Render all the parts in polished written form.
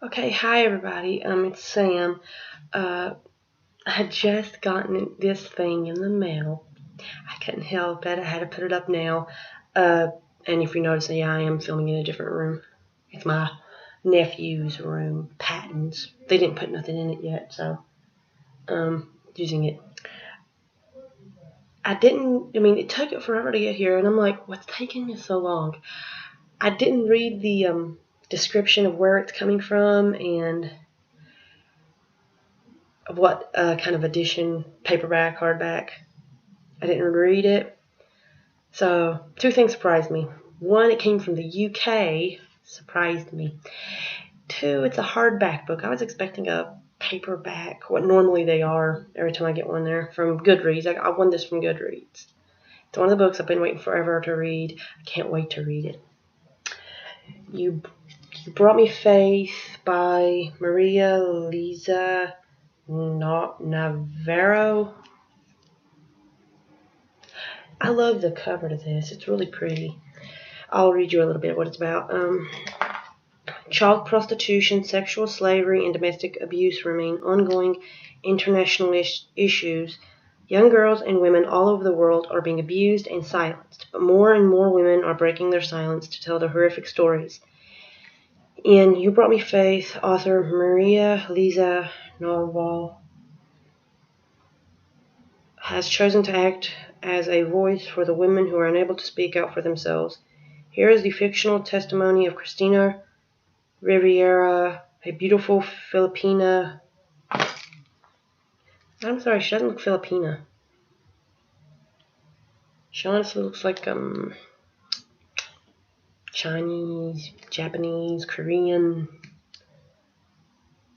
Okay, hi everybody. It's Sam. I had just gotten this thing in the mail. I couldn't help it. I had to put it up now. And if you notice, yeah, I am filming in a different room. It's my nephew's room, Patton's. They didn't put nothing in it yet, so using it. It took it forever to get here, and I'm like, what's taking me so long? I didn't read the description of where it's coming from and what kind of edition, paperback, hardback. I didn't read it. So, two things surprised me. One, it came from the UK, surprised me. Two, it's a hardback book. I was expecting a paperback, what normally they are every time I get one there, from Goodreads. I won this from Goodreads. It's one of the books I've been waiting forever to read. I can't wait to read it. You Brought Me Faith by Maria Liza Navarro. I love the cover to this. It's really pretty. I'll read you a little bit what it's about. Child prostitution, sexual slavery, and domestic abuse remain ongoing international issues. Young girls and women all over the world are being abused and silenced, but more and more women are breaking their silence to tell their horrific stories. In You Brought Me Faith, author Maria Liza Navarro has chosen to act as a voice for the women who are unable to speak out for themselves. Here is the fictional testimony of Cristina Rivera, a beautiful Filipina. I'm sorry, she doesn't look Filipina. She honestly looks like Chinese, Japanese, Korean.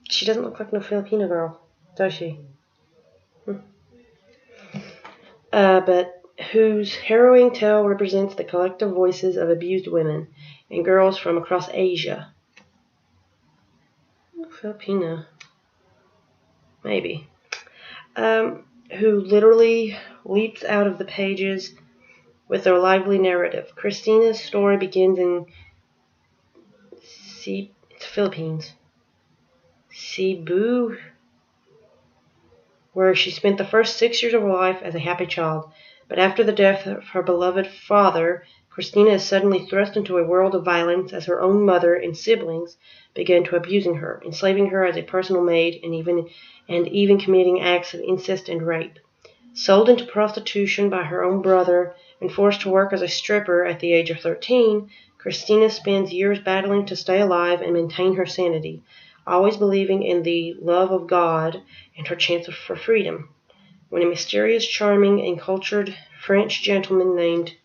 She doesn't look like no Filipina girl, does she? But whose harrowing tale represents the collective voices of abused women and girls from across Asia. Filipina. Maybe. Who literally leaps out of the pages with their lively narrative. Christina's story begins in Philippines, Cebu, where she spent the first 6 years of her life as a happy child. But after the death of her beloved father, Christina is suddenly thrust into a world of violence as her own mother and siblings began to abusing her, enslaving her as a personal maid, and even committing acts of incest and rape. Sold into prostitution by her own brother and forced to work as a stripper at the age of 13, Christina spends years battling to stay alive and maintain her sanity, always believing in the love of God and her chance for freedom, when a mysterious, charming, and cultured French gentleman named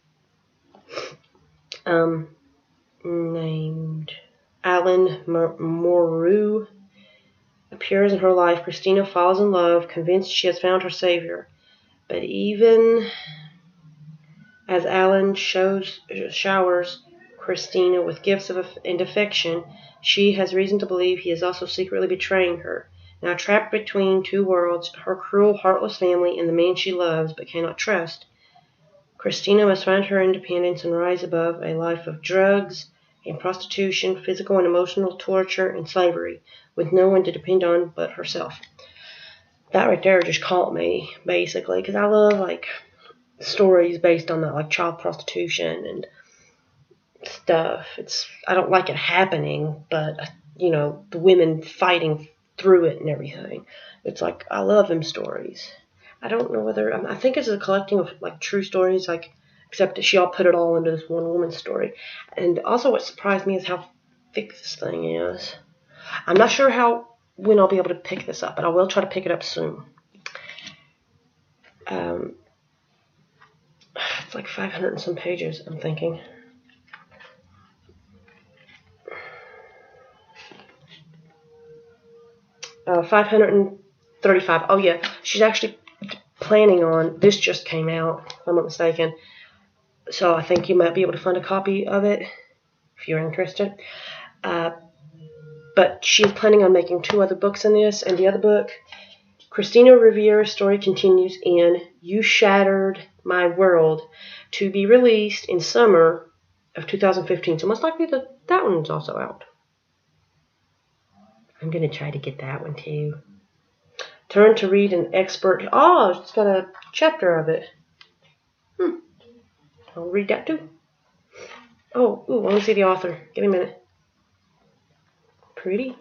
Alain Moreau appears in her life. Christina falls in love, convinced she has found her savior. But even as Alain showers Christina with gifts and affection, she has reason to believe he is also secretly betraying her. Now trapped between two worlds, her cruel, heartless family and the man she loves but cannot trust, Christina must find her independence and rise above a life of drugs and prostitution, physical and emotional torture, and slavery, with no one to depend on but herself. That right there just caught me, basically, because I love, stories based on that, child prostitution and stuff. I don't like it happening, but, the women fighting through it and everything. It's I love them stories. I don't know whether, I think it's a collecting of, true stories, except that she all put it all into this one woman's story. And also what surprised me is how thick this thing is. I'm not sure when I'll be able to pick this up, but I will try to pick it up soon. It's 500 and some pages, I'm thinking. Uh, 535. Oh, yeah. She's actually planning on, this just came out, if I'm not mistaken. So I think you might be able to find a copy of it if you're interested. But she's planning on making 2 other books in this, and the other book, Cristina Rivera's story, continues in You Shattered My World, to be released in summer of 2015. So most likely that one's also out. I'm going to try to get that one too. Turn to read an expert. Oh, it's got a chapter of it. I'll read that too. Oh, ooh, I want to see the author. Give me a minute. Pretty.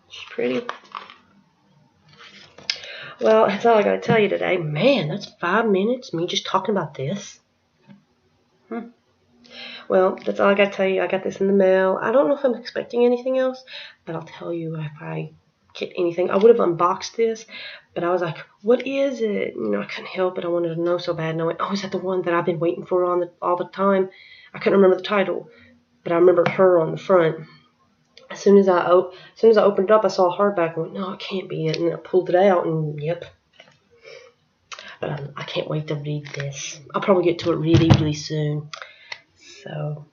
She's pretty. Well, that's all I got to tell you today. Man, that's 5 minutes, me just talking about this. Well, that's all I got to tell you. I got this in the mail. I don't know if I'm expecting anything else, but I'll tell you if I get anything. I would have unboxed this, but I was like, what is it? I couldn't help it. I wanted to know so bad. And I went, oh, is that the one that I've been waiting for all the time? I couldn't remember the title, but I remembered her on the front. As soon as I opened it up, I saw a hardback. I went, no, it can't be it. And I pulled it out, and yep. But I can't wait to read this. I'll probably get to it really, really soon. So,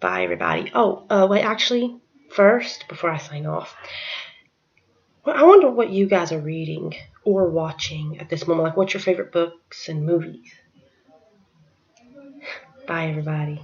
bye, everybody. Oh, wait, actually, first, before I sign off, I wonder what you guys are reading or watching at this moment. Like, what's your favorite books and movies? Bye, everybody.